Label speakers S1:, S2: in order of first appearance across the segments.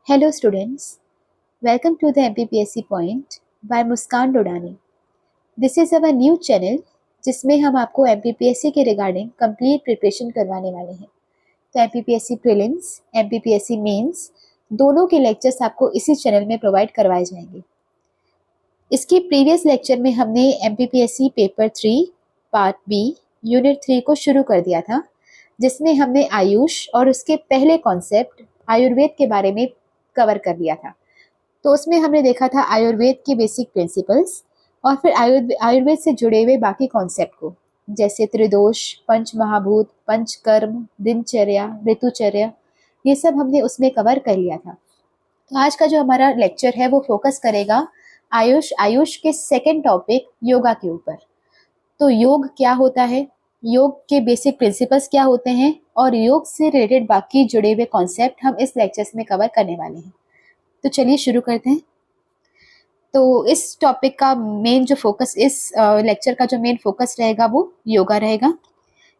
S1: Hello students, welcome to the MPPSC Point by Muskan Dodani. This is our new channel जिसमें हम आपको MPPSC के regarding complete preparation करवाने वाले हैं। तो MPPSC प्रीलिम्स, MPPSC मेंस दोनों के लेक्चर्स आपको इसी चैनल में प्रोवाइड करवाए जाएंगे। इसकी प्रीवियस लेक्चर में हमने MPPSC paper 3 part B unit 3 को शुरू कर दिया था, जिसमें हमने आयुष और उसके पहले कॉन्सेप्ट आयुर्वेद के बारे में कवर कर लिया था। तो उसमें हमने देखा था आयुर्वेद के बेसिक प्रिंसिपल्स और फिर आयुर्वेद से जुड़े हुए बाकी कॉन्सेप्ट को, जैसे त्रिदोष, पंच महाभूत, पंचकर्म, दिनचर्या, ऋतुचर्या, ये सब हमने उसमें कवर कर लिया था। तो आज का जो हमारा लेक्चर है वो फोकस करेगा आयुष के सेकेंड टॉपिक योगा के ऊपर। तो योग क्या होता है, योग के बेसिक प्रिंसिपल्स क्या होते हैं और योग से रिलेटेड बाकी जुड़े हुए कॉन्सेप्ट हम इस लेक्चर्स में कवर करने वाले हैं। तो चलिए शुरू करते हैं। तो इस टॉपिक का मेन जो फोकस, इस लेक्चर का जो मेन फोकस रहेगा वो योगा रहेगा।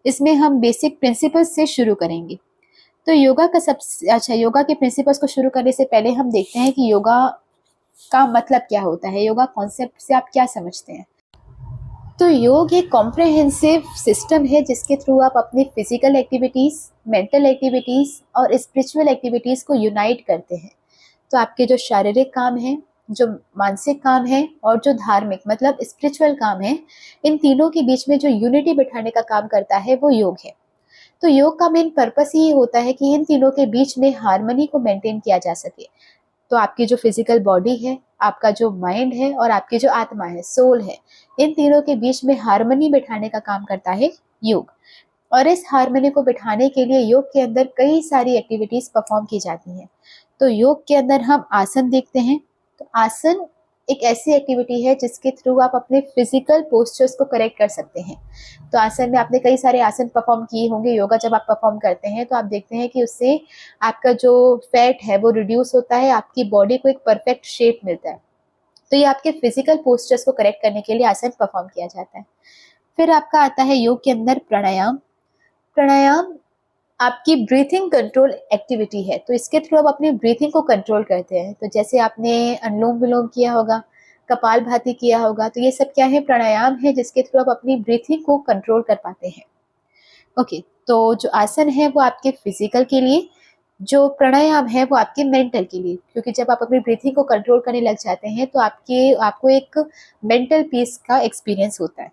S1: इसमें हम बेसिक प्रिंसिपल्स से शुरू करेंगे। तो योगा के प्रिंसिपल्स को शुरू करने से पहले हम देखते हैं कि योगा का मतलब क्या होता है, योगा कॉन्सेप्ट से आप क्या समझते हैं। तो योग एक कॉम्प्रहेंसिव सिस्टम है जिसके थ्रू आप अपनी फिजिकल एक्टिविटीज़, मेंटल एक्टिविटीज़ और स्पिरिचुअल एक्टिविटीज़ को यूनाइट करते हैं। तो आपके जो शारीरिक काम है, जो मानसिक काम है और जो धार्मिक मतलब स्पिरिचुअल काम है, इन तीनों के बीच में जो यूनिटी बिठाने का काम करता है वो योग है। तो योग का मेन पर्पस ही होता है कि इन तीनों के बीच में हार्मनी को मेंटेन किया जा सके। तो आपकी जो फिजिकल बॉडी है, आपका जो माइंड है और आपकी जो आत्मा है, सोल है, इन तीनों के बीच में हार्मनी बिठाने का काम करता है योग। और इस हार्मनी को बिठाने के लिए योग के अंदर कई सारी एक्टिविटीज परफॉर्म की जाती हैं। तो योग के अंदर हम आसन देखते हैं। तो आसन एक ऐसी एक्टिविटी है जिसके थ्रू आप अपने फिजिकल पोस्चर्स को करेक्ट कर सकते हैं। तो आसन में आपने कई सारे आसन परफॉर्म किए होंगे। योगा जब आप परफॉर्म करते हैं तो आप देखते हैं कि उससे आपका जो फैट है वो रिड्यूस होता है, आपकी बॉडी को एक परफेक्ट शेप मिलता है। तो ये आपके फिजिकल पोस्चर्स को करेक्ट करने के लिए आसन परफॉर्म किया जाता है। फिर आपका आता है योग के अंदर प्राणायाम। प्राणायाम आपकी ब्रीथिंग कंट्रोल एक्टिविटी है। तो इसके थ्रू आप अपनी ब्रीथिंग को कंट्रोल करते हैं। तो जैसे आपने अनुलोम विलोम किया होगा, कपालभाति किया होगा, तो ये सब क्या है, प्राणायाम है जिसके थ्रू आप अपनी ब्रीथिंग को कंट्रोल कर पाते हैं। ओके, तो जो आसन है वो आपके फिजिकल के लिए, जो प्राणायाम है वो आपके मेंटल के लिए, क्योंकि जब आप अपनी ब्रीथिंग को कंट्रोल करने लग जाते हैं तो आपको एक मेंटल पीस का एक्सपीरियंस होता है।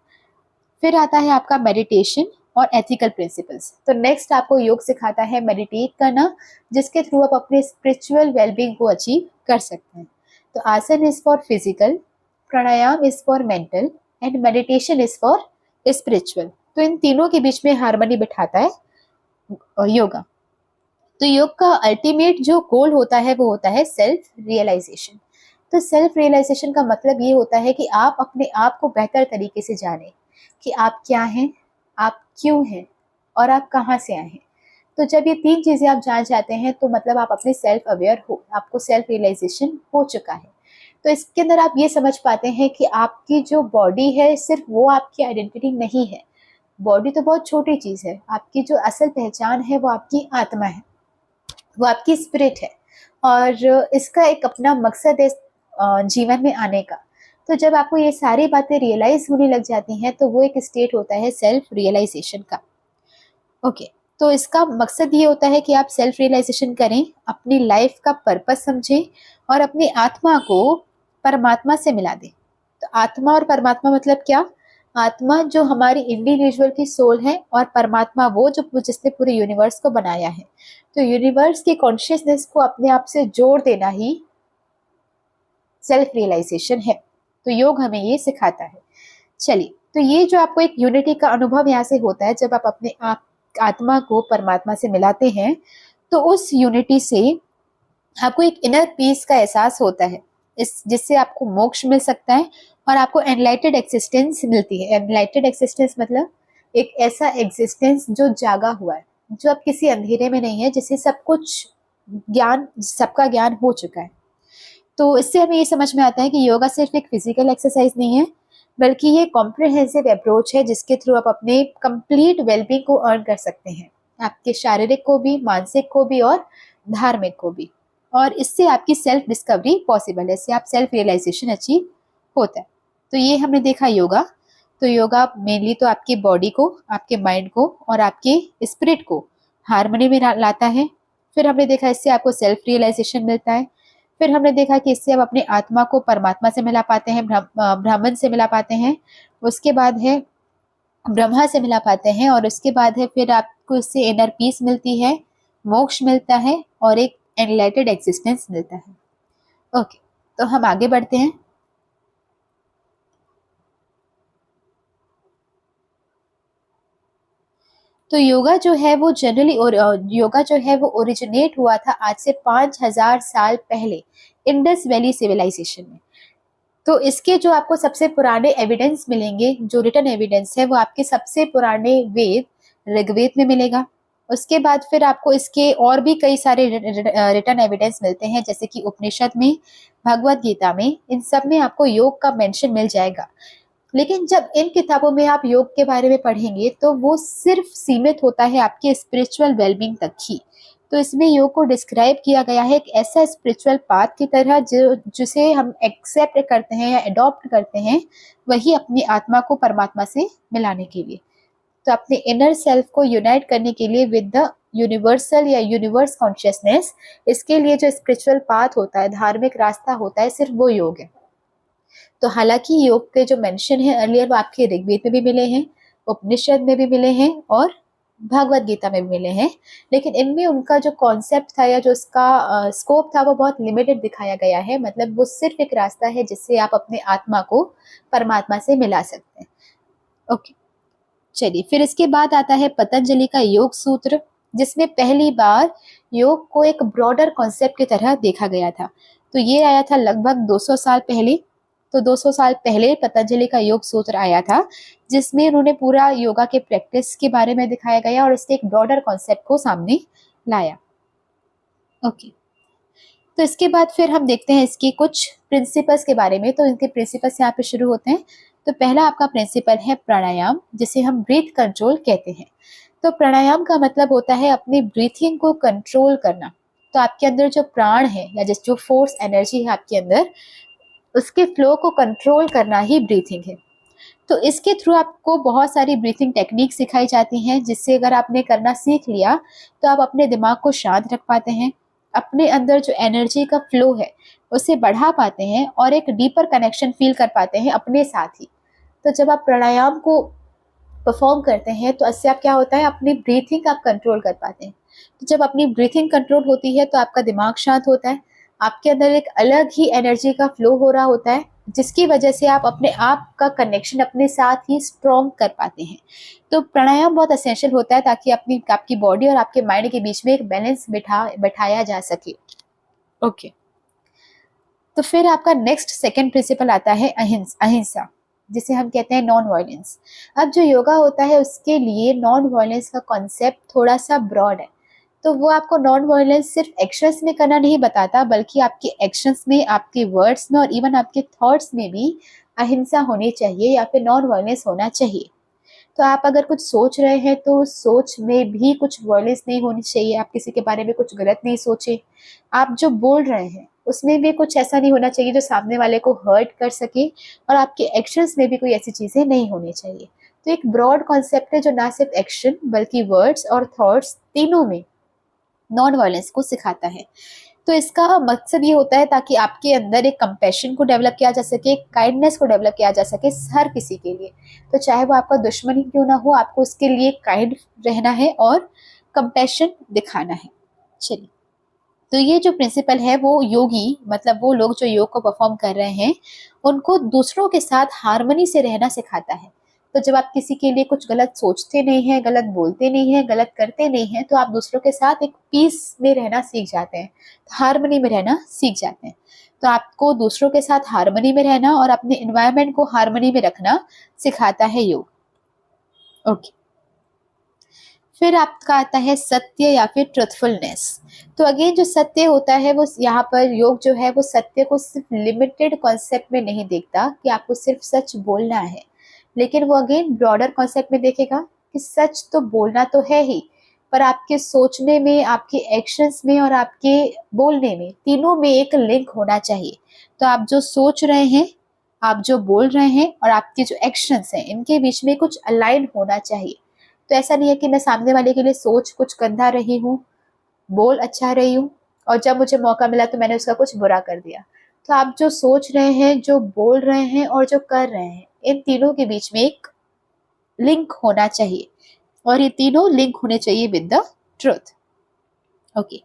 S1: फिर आता है आपका मेडिटेशन और एथिकल प्रिंसिपल्स। तो नेक्स्ट आपको योग सिखाता है मेडिटेट करना, जिसके थ्रू आप अपने स्पिरिचुअल वेलबींग को अचीव कर सकते हैं। तो आसन is for physical, pranayama is for mental and meditation is for spiritual. तो इन तीनों के बीच में हार्मनी बिठाता है योगा। तो योग का अल्टीमेट जो गोल होता है वो होता है सेल्फ रियलाइजेशन। तो सेल्फ रियलाइजेशन का मतलब ये होता है कि आप अपने आप को बेहतर तरीके से जानें कि आप क्या हैं, आप क्यों हैं और आप कहाँ से आए हैं। तो जब ये तीन चीज़ें आप जान जाते हैं तो मतलब आप अपने सेल्फ अवेयर हो, आपको सेल्फ रियलाइजेशन हो चुका है। तो इसके अंदर आप ये समझ पाते हैं कि आपकी जो बॉडी है सिर्फ वो आपकी आइडेंटिटी नहीं है। बॉडी तो बहुत छोटी चीज़ है, आपकी जो असल पहचान है वो आपकी आत्मा है, वो आपकी स्पिरिट है और इसका एक अपना मकसद है जीवन में आने का। तो जब आपको ये सारी बातें रियलाइज होने लग जाती हैं तो वो एक स्टेट होता है सेल्फ रियलाइजेशन का। ओके, तो इसका मकसद ये होता है कि आप सेल्फ रियलाइजेशन करें, अपनी लाइफ का पर्पस समझें और अपनी आत्मा को परमात्मा से मिला दें। तो आत्मा और परमात्मा मतलब क्या, आत्मा जो हमारी इंडिविजुअल की सोल है और परमात्मा वो जो जिसने पूरे यूनिवर्स को बनाया है। तो यूनिवर्स की कॉन्शियसनेस को अपने आप से जोड़ देना ही सेल्फ रियलाइजेशन है। तो योग हमें ये सिखाता है। चलिए, तो ये जो आपको एक यूनिटी का अनुभव यहाँ से होता है, जब आप अपने आत्मा को परमात्मा से मिलाते हैं तो उस यूनिटी से आपको एक इनर पीस का एहसास होता है, इस जिससे आपको मोक्ष मिल सकता है और आपको एनलाइटेड एक्सिस्टेंस मिलती है। एनलाइटेड एक्सिस्टेंस मतलब एक ऐसा एग्जिस्टेंस जो जागा हुआ है, जो अब किसी अंधेरे में नहीं है, जिसे सब कुछ ज्ञान, सबका ज्ञान हो चुका है। तो इससे हमें ये समझ में आता है कि योगा सिर्फ एक फिजिकल एक्सरसाइज नहीं है, बल्कि ये कॉम्प्रिहेंसिव अप्रोच है जिसके थ्रू आप अपने कंप्लीट वेलबींग को अर्न कर सकते हैं, आपके शारीरिक को भी, मानसिक को भी और धार्मिक को भी। और इससे आपकी सेल्फ डिस्कवरी पॉसिबल है, इससे आप सेल्फ रियलाइजेशन अचीव होता है। तो ये हमने देखा योगा। तो योगा मेनली तो आपकी बॉडी को, आपके माइंड को और आपके स्पिरिट को हार्मनी में लाता है। फिर हमने देखा इससे आपको सेल्फ रियलाइजेशन मिलता है। फिर हमने देखा कि इससे आप अपने आत्मा को परमात्मा से मिला पाते हैं, ब्राह्मण से मिला पाते हैं, उसके बाद है ब्रह्मा से मिला पाते हैं, और उसके बाद है फिर आपको इससे इनर पीस मिलती है, मोक्ष मिलता है और एक एनलाइटेड एग्जिस्टेंस मिलता है। ओके, तो हम आगे बढ़ते हैं। तो योगा जो है वो जनरली, और योगा जो है वो ओरिजिनेट हुआ था आज से 5000 साल पहले इंडस वैली सिविलाइजेशन में। तो इसके जो आपको सबसे पुराने एविडेंस मिलेंगे, जो रिटन एविडेंस है, वो आपके सबसे पुराने वेद ऋग्वेद में मिलेगा। उसके बाद फिर आपको इसके और भी कई सारे रिटन एविडेंस मिलते हैं, जैसे कि उपनिषद में, भगवत गीता में, इन सब में आपको योग का मेंशन मिल जाएगा। लेकिन जब इन किताबों में आप योग के बारे में पढ़ेंगे तो वो सिर्फ सीमित होता है आपके स्पिरिचुअल वेलबींग तक ही। तो इसमें योग को डिस्क्राइब किया गया है एक ऐसा स्पिरिचुअल पाथ की तरह जिसे हम एक्सेप्ट करते हैं या अडॉप्ट करते हैं, वही अपनी आत्मा को परमात्मा से मिलाने के लिए। तो अपने इनर सेल्फ को यूनाइट करने के लिए विद द यूनिवर्सल या यूनिवर्स कॉन्शियसनेस, इसके लिए जो स्पिरिचुअल पाथ होता है, धार्मिक रास्ता होता है, सिर्फ वो योग है। तो हालांकि योग के जो मेंशन है अर्लियर वो आपके ऋग्वेद में भी मिले हैं, उपनिषद में भी मिले हैं और भगवत गीता में भी मिले हैं, लेकिन इनमें उनका जो कॉन्सेप्ट था या जो उसका स्कोप था वो बहुत लिमिटेड दिखाया गया है। मतलब वो सिर्फ एक रास्ता है जिससे आप अपने आत्मा को परमात्मा से मिला सकते हैं। ओके, चलिए फिर इसके बाद आता है पतंजलि का योग सूत्र, जिसमें पहली बार योग को एक ब्रॉडर कॉन्सेप्ट की तरह देखा गया था। तो ये आया था लगभग 200 साल पहले। तो 200 साल पहले पतंजलि का योग सूत्र आया था, जिसमें उन्होंने पूरा योगा के प्रैक्टिस के बारे में दिखाया गया और इसके एक ब्रॉडर कॉन्सेप्ट को सामने लाया। ओके, तो इसके बाद फिर हम देखते हैं इसके कुछ प्रिंसिपल्स के बारे में। तो इनके प्रिंसिपल्स यहाँ पे शुरू होते हैं। तो पहला आपका प्रिंसिपल है प्राणायाम, जिसे हम ब्रीथ कंट्रोल कहते हैं। तो प्राणायाम का मतलब होता है अपनी ब्रीथिंग को कंट्रोल करना। तो आपके अंदर जो प्राण है या जो फोर्स एनर्जी है आपके अंदर, उसके फ्लो को कंट्रोल करना ही ब्रीथिंग है। तो इसके थ्रू आपको बहुत सारी ब्रीथिंग टेक्निक सिखाई जाती हैं, जिससे अगर आपने करना सीख लिया तो आप अपने दिमाग को शांत रख पाते हैं, अपने अंदर जो एनर्जी का फ्लो है उसे बढ़ा पाते हैं और एक डीपर कनेक्शन फील कर पाते हैं अपने साथ ही। तो जब आप प्राणायाम को परफॉर्म करते हैं तो इससे आप क्या होता है, अपनी ब्रीथिंग आप कंट्रोल कर पाते हैं। तो जब अपनी ब्रीथिंग कंट्रोल होती है तो आपका दिमाग शांत होता है, आपके अंदर एक अलग ही एनर्जी का फ्लो हो रहा होता है, जिसकी वजह से आप अपने आप का कनेक्शन अपने साथ ही स्ट्रॉन्ग कर पाते हैं। तो प्राणायाम बहुत एसेंशियल होता है ताकि आपकी बॉडी और आपके माइंड के बीच में एक बैलेंस बैठाया जा सके। ओके, तो फिर आपका नेक्स्ट सेकंड प्रिंसिपल आता है अहिंसा, जिसे हम कहते हैं नॉन वायलेंस। अब जो योगा होता है उसके लिए नॉन वायलेंस का कॉन्सेप्ट थोड़ा सा ब्रॉड है। तो वो आपको नॉन वायलेंस सिर्फ एक्शंस में करना नहीं बताता, बल्कि आपके एक्शंस में, आपके वर्ड्स में और इवन आपके थॉट्स में भी अहिंसा होनी चाहिए या फिर नॉन वायलेंस होना चाहिए। तो आप अगर कुछ सोच रहे हैं तो उस सोच में भी कुछ वायलेंस नहीं होनी चाहिए, आप किसी के बारे में कुछ गलत नहीं सोचे। आप जो बोल रहे हैं उसमें भी कुछ ऐसा नहीं होना चाहिए जो सामने वाले को हर्ट कर सके, और आपके एक्शंस में भी कोई ऐसी चीज़ें नहीं होनी चाहिए। तो एक ब्रॉड कॉन्सेप्ट है जो ना सिर्फ एक्शन बल्कि वर्ड्स और थॉट्स तीनों में नॉन वायलेंस को सिखाता है। तो इसका मकसद ये होता है ताकि आपके अंदर एक कंपैशन को डेवलप किया जा सके, एक काइंडनेस को डेवलप किया जा सके हर किसी के लिए। तो चाहे वो आपका दुश्मन ही क्यों ना हो, आपको उसके लिए काइंड रहना है और कंपैशन दिखाना है। चलिए, तो ये जो प्रिंसिपल है वो योगी, मतलब वो लोग जो योग को परफॉर्म कर रहे हैं, उनको दूसरों के साथ हार्मनी से रहना सिखाता है। तो जब आप किसी के लिए कुछ गलत सोचते नहीं हैं, गलत बोलते नहीं हैं, गलत करते नहीं हैं, तो आप दूसरों के साथ एक पीस में रहना सीख जाते हैं, हार्मनी में रहना सीख जाते हैं। तो आपको दूसरों के साथ हार्मनी में रहना और अपने एनवायरनमेंट को हार्मनी में रखना सिखाता है योग। ओके, फिर आपका आता है सत्य या फिर ट्रुथफुलनेस। तो अगेन जो सत्य होता है वो यहाँ पर योग जो है वो सत्य को सिर्फ लिमिटेड कॉन्सेप्ट में नहीं देखता कि आपको सिर्फ सच बोलना है, लेकिन वो अगेन ब्रॉडर कॉन्सेप्ट में देखेगा कि सच तो बोलना तो है ही, पर आपके सोचने में, आपके एक्शंस में और आपके बोलने में, तीनों में एक लिंक होना चाहिए। तो आप जो सोच रहे हैं, आप जो बोल रहे हैं और आपके जो एक्शंस हैं, इनके बीच में कुछ अलाइन होना चाहिए। तो ऐसा नहीं है कि मैं सामने वाले के लिए सोच कुछ गंदा रही हूँ, बोल अच्छा रही हूँ, और जब मुझे मौका मिला तो मैंने उसका कुछ बुरा कर दिया। तो आप जो सोच रहे हैं, जो बोल रहे हैं और जो कर रहे हैं, इन तीनों के बीच में एक लिंक होना चाहिए, और ये तीनों लिंक होने चाहिए विद द ट्रुथ। ओके,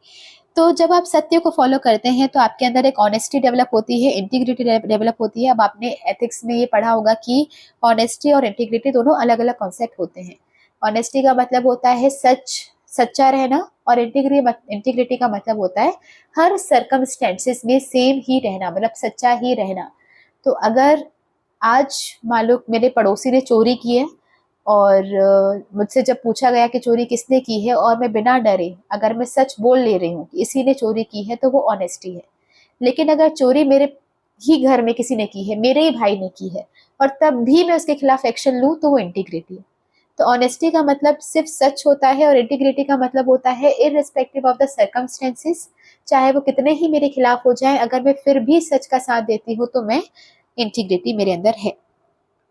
S1: तो जब आप सत्य को फॉलो करते हैं तो आपके अंदर एक ऑनेस्टी डेवलप होती है, इंटीग्रिटी डेवलप होती है। अब आपने एथिक्स में ये पढ़ा होगा कि ऑनेस्टी और इंटीग्रिटी दोनों अलग अलग कॉन्सेप्ट होते हैं। ऑनेस्टी का मतलब होता है सच, सच्चा रहना, और इंटीग्रिटी का मतलब होता है हर सर्कमस्टेंसेस में सेम ही रहना, मतलब सच्चा ही रहना। तो अगर आज मान लो मेरे पड़ोसी ने चोरी की है, और मुझसे जब पूछा गया कि चोरी किसने की है, और मैं बिना डरे अगर मैं सच बोल ले रही हूँ कि इसी ने चोरी की है, तो वो ऑनेस्टी है। लेकिन अगर चोरी मेरे ही घर में किसी ने की है, मेरे ही भाई ने की है, और तब भी मैं उसके खिलाफ एक्शन लूँ, तो वो इंटीग्रिटी है। तो ऑनेस्टी का मतलब सिर्फ सच होता है, और इंटीग्रिटी का मतलब होता है इररिस्पेक्टिव ऑफ द सर्कमस्टेंसेस, चाहे वो कितने ही मेरे खिलाफ हो जाए, अगर मैं फिर भी सच का साथ देती हूँ तो मैं इंटीग्रिटी मेरे अंदर है।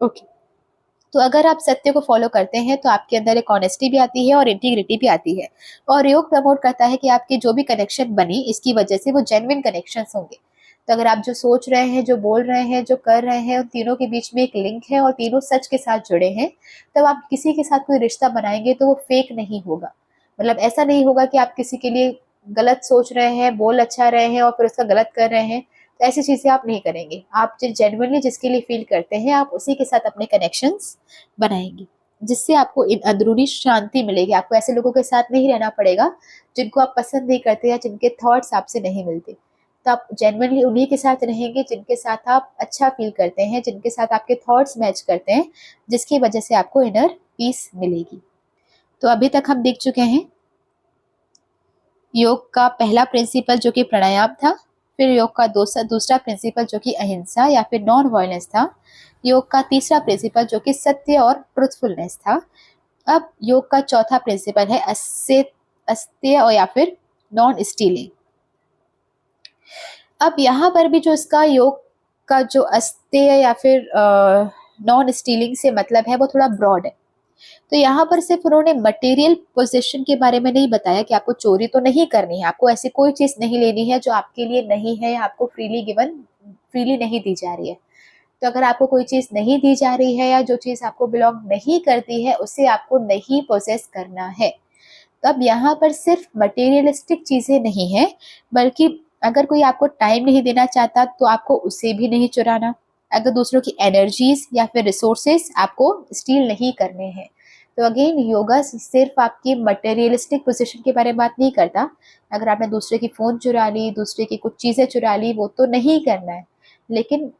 S1: ओके, तो अगर आप सत्य को फॉलो करते हैं तो आपके अंदर एक ऑनेस्टी भी आती है और इंटीग्रिटी भी आती है। और योग प्रमोट करता है कि आपके जो भी कनेक्शन बनी, इसकी वजह से वो जेन्युइन कनेक्शंस होंगे। तो अगर आप जो सोच रहे हैं, जो बोल रहे हैं, जो कर रहे हैं, उन तीनों के बीच में एक लिंक है और तीनों सच के साथ जुड़े हैं, तब आप किसी के साथ कोई रिश्ता बनाएंगे तो वो फेक नहीं होगा। मतलब ऐसा नहीं होगा कि आप किसी के लिए गलत सोच रहे हैं, बोल अच्छा रहे हैं और फिर उसका गलत कर रहे हैं। तो ऐसी चीजें आप नहीं करेंगे। आप जेन्युइनली जिसके लिए फील करते हैं, आप उसी के साथ अपने कनेक्शंस बनाएंगे, जिससे आपको अंदरूनी शांति मिलेगी। आपको ऐसे लोगों के साथ नहीं रहना पड़ेगा जिनको आप पसंद नहीं करते या जिनके थॉट्स आपसे नहीं मिलते। तो आप जेन्युइनली उन्हीं के साथ रहेंगे जिनके साथ आप अच्छा फील करते हैं, जिनके साथ आपके थॉट्स मैच करते हैं, जिसकी वजह से आपको इनर पीस मिलेगी। तो अभी तक हम देख चुके हैं योग का पहला प्रिंसिपल जो कि प्राणायाम था, फिर योग का दूसरा प्रिंसिपल जो कि अहिंसा या फिर नॉन वायलेंस था, योग का तीसरा प्रिंसिपल जो कि सत्य और ट्रुथफुलनेस था। अब योग का चौथा प्रिंसिपल है अस्त्य और या फिर नॉन स्टीलिंग। अब यहाँ पर भी जो इसका योग का जो अस्त्य या फिर नॉन स्टीलिंग से मतलब है, वो थोड़ा ब्रॉड है। तो यहाँ पर सिर्फ उन्होंने मटेरियल पोजीशन के बारे में नहीं बताया कि आपको चोरी तो नहीं करनी है, आपको ऐसी कोई चीज नहीं लेनी है जो आपके लिए नहीं है, आपको फ्रीली नहीं दी जा रही है। तो अगर आपको कोई चीज नहीं दी जा रही है या जो चीज आपको बिलोंग नहीं करती है, उसे आपको नहीं पोजेस करना है। तो अब यहाँ पर सिर्फ मटेरियलिस्टिक चीजें नहीं है, बल्कि अगर कोई आपको टाइम नहीं देना चाहता तो आपको उसे भी नहीं चुराना। अगर दूसरों की एनर्जीज या फिर रिसोर्सेस आपको स्टील नहीं करने हैं। तो अगेन योगा सिर्फ आपकी मटेरियलिस्टिक पोजीशन के बारे में बात नहीं करता। अगर आपने दूसरे की फोन चुरा ली, दूसरे की कुछ चीजें चुरा ली, वो तो नहीं करना है। लेकिन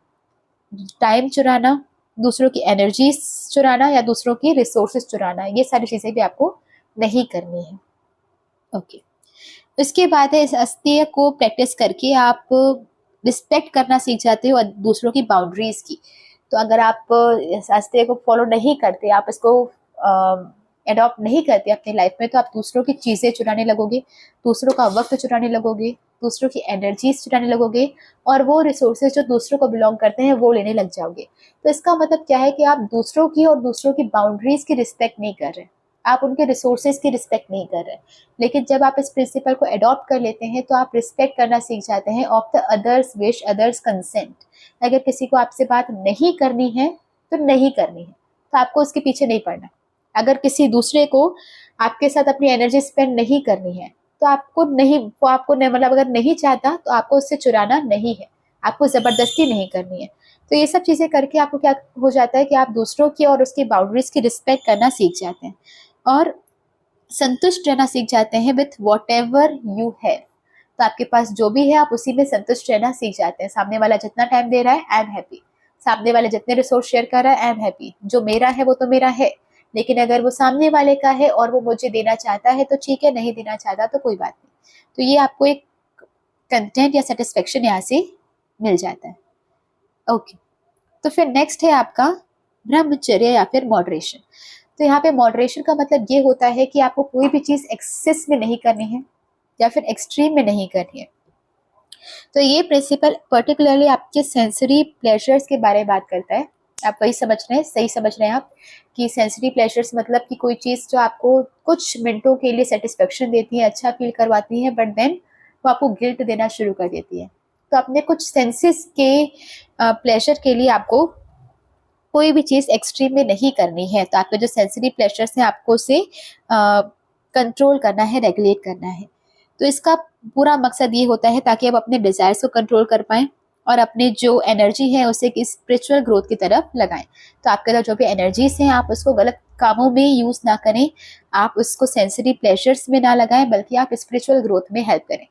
S1: टाइम चुराना, दूसरों की एनर्जीज चुराना या दूसरों की रिसोर्सेज चुराना, ये सारी चीजें भी आपको नहीं करनी है। ओके, उसके बाद है इस अस्त्य को प्रैक्टिस करके आप रिस्पेक्ट करना सीख जाते हो दूसरों की बाउंड्रीज की। तो अगर आप इस अस्त्य को फॉलो नहीं करते, आप इसको एडॉप्ट नहीं करते अपनी लाइफ में, तो आप दूसरों की चीजें चुराने लगोगे, दूसरों का वक्त चुराने लगोगे, दूसरों की एनर्जीज चुराने लगोगे, और वो रिसोर्सेज जो दूसरों को बिलोंग करते हैं वो लेने लग जाओगे। तो इसका मतलब क्या है कि आप दूसरों की और दूसरों की बाउंड्रीज की रिस्पेक्ट नहीं कर रहे, आप उनके रिसोर्सेज की रिस्पेक्ट नहीं कर रहे। लेकिन जब आप इस प्रिंसिपल को अडॉप्ट कर लेते हैं तो आप रिस्पेक्ट करना सीख जाते हैं of the others wish, others consent. अगर किसी को आपसे बात नहीं करनी है तो नहीं करनी है, तो आपको उसके पीछे नहीं पड़ना। अगर किसी दूसरे को आपके साथ अपनी एनर्जी स्पेंड नहीं करनी है, तो आपको नहीं, वो आपको नहीं, मतलब अगर नहीं चाहता तो आपको उससे चुराना नहीं है, आपको जबरदस्ती नहीं करनी है। तो ये सब चीजें करके आपको क्या हो जाता है कि आप दूसरों की और उसकी बाउंड्रीज की रिस्पेक्ट करना सीख जाते हैं और संतुष्ट रहना सीख जाते हैं with what ever you have. तो आपके पास जो भी है आप उसी में संतुष्ट रहना सीख जाते हैं। सामने वाला जितना टाइम दे रहा है आई एम हैप्पी, सामने वाले जितने रिसोर्स शेयर कर रहा है आई एम हैप्पी, जो मेरा है वो तो मेरा है। लेकिन अगर वो सामने वाले का है और वो मुझे देना चाहता है तो ठीक है, नहीं देना चाहता तो कोई बात नहीं। तो ये आपको एक कंटेंट या सेटिस्फेक्शन यहाँ से मिल जाता है। ओके, तो फिर नेक्स्ट है आपका ब्रह्मचर्य या फिर मॉडरेशन। तो यहाँ पे मॉडरेशन का मतलब ये होता है कि आपको कोई भी चीज़ एक्सेस में नहीं करनी है या फिर एक्सट्रीम में नहीं करनी है। तो ये प्रिंसिपल पर्टिकुलरली आपके सेंसरी प्लेजर्स के बारे में बात करता है। आप वही समझ रहे हैं, सही समझ रहे हैं आप कि सेंसरी प्लेजर्स मतलब कि कोई चीज़ जो आपको कुछ मिनटों के लिए सेटिस्फेक्शन देती है, अच्छा फील करवाती है, बट देन वो आपको गिल्ट देना शुरू कर देती है। तो अपने कुछ सेंसेस के प्लेजर के लिए आपको कोई भी चीज़ एक्सट्रीम में नहीं करनी है। तो आपके जो सेंसरी प्लेजर्स हैं आपको उसे कंट्रोल करना है, रेगुलेट करना है। तो इसका पूरा मकसद ये होता है ताकि आप अपने डिज़ायर्स को कंट्रोल कर पाएँ और अपनी जो एनर्जी है उसे एक स्पिरिचुअल ग्रोथ की तरफ लगाएं। तो आपके अंदर जो भी एनर्जीज हैं आप उसको गलत कामों में यूज़ ना करें, आप उसको सेंसरी प्लेजर्स में ना लगाएं, बल्कि आप स्पिरिचुअल ग्रोथ में हेल्प करें,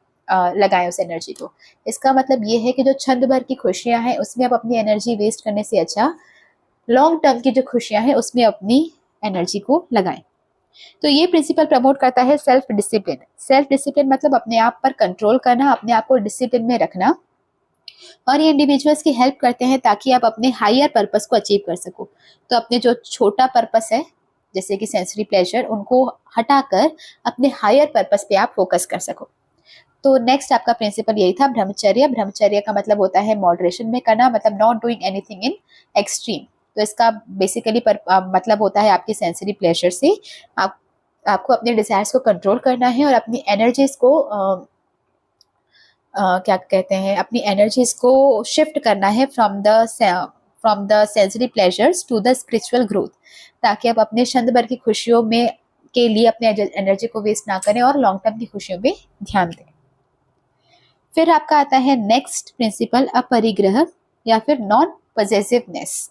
S1: लगाएं उस एनर्जी को। इसका मतलब ये है कि जो छंद भर की खुशियाँ हैं उसमें आप अपनी एनर्जी वेस्ट करने से अच्छा लॉन्ग टर्म की जो खुशियाँ हैं उसमें अपनी एनर्जी को लगाएं। तो ये प्रिंसिपल प्रमोट करता है सेल्फ डिसिप्लिन। सेल्फ डिसिप्लिन मतलब अपने आप पर कंट्रोल करना, अपने आप को डिसिप्लिन में रखना, और ये इंडिविजुअल्स की हेल्प करते हैं ताकि आप अपने हायर पर्पस को अचीव कर सको। तो अपने जो छोटा पर्पस है जैसे कि सेंसरी प्लेजर, उनको हटाकर अपने हायर पर्पस पे आप फोकस कर सको। तो नेक्स्ट आपका प्रिंसिपल यही था, ब्रह्मचर्य। ब्रह्मचर्य का मतलब होता है मॉडरेशन में करना, मतलब not doing anything in extreme. तो इसका बेसिकली मतलब होता है आपकी सेंसरी प्लेजर से आपको अपने डिजायर्स को कंट्रोल करना है और अपनी एनर्जीज को क्या कहते हैं, अपनी एनर्जीज को शिफ्ट करना है from the sensory pleasures to the spiritual growth, ताकि आप अपने क्षण भर की खुशियों में के लिए अपने एनर्जी को वेस्ट ना करें और लॉन्ग टर्म की खुशियों पे ध्यान दें। फिर आपका आता है नेक्स्ट प्रिंसिपल, अपरिग्रह या फिर नॉन पॉसेसिवनेस।